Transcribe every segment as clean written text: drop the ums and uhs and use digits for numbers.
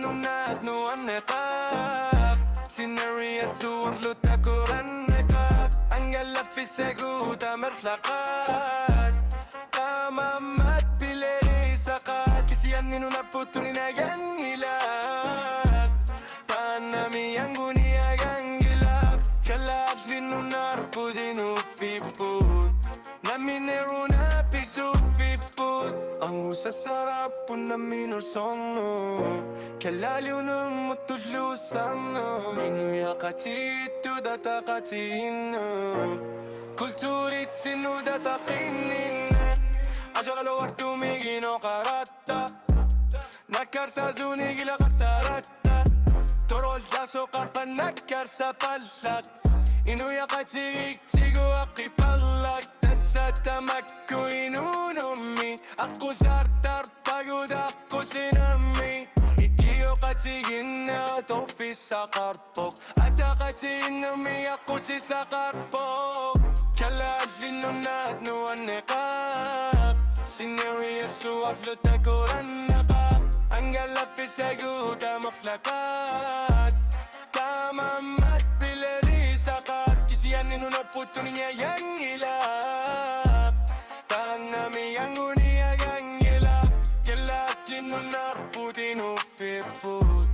النونات والنقاب سيناريا الصور لو تاكور النقاب انقلب في الساقوطة مرفلقات قامامات بلي سقات بسيانين ونربطونينا جنجلات تانامي ينقوني أجنجلات كلات في نربطينو في بود نمينيرونا بيسو في بود Angusa sarap po namin orsono Kalali unumutulusanno Inuya kachito data kachino Kulturit sinu data kinina Ajagalo artumigino karata Nakarsa zunigila katarata Torol jaso karpa nakarsa palak Inuya kachig sigo akipalak Sa tamakko inunumi Ako sartar pagod ako sinami Itiyo katigin na tofi sa karpok At akatinami ako si sa karpok Kaladin no naat no anikap Sineriya suwaf lo takuran nakap Ang galapi sa guta maklakat Tamamat pilari sakat Kisiyanin no naputo niya yang ilap Tanami yang unia yang ilap Kelatin no naputin ufiput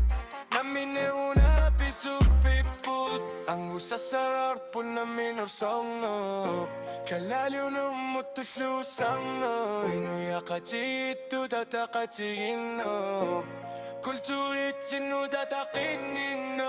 Namin una pisufiput Ang usasarar po namin orsono Kalali unumutulusanno Inuya kachito data kachigino Kulturit sinu data kinino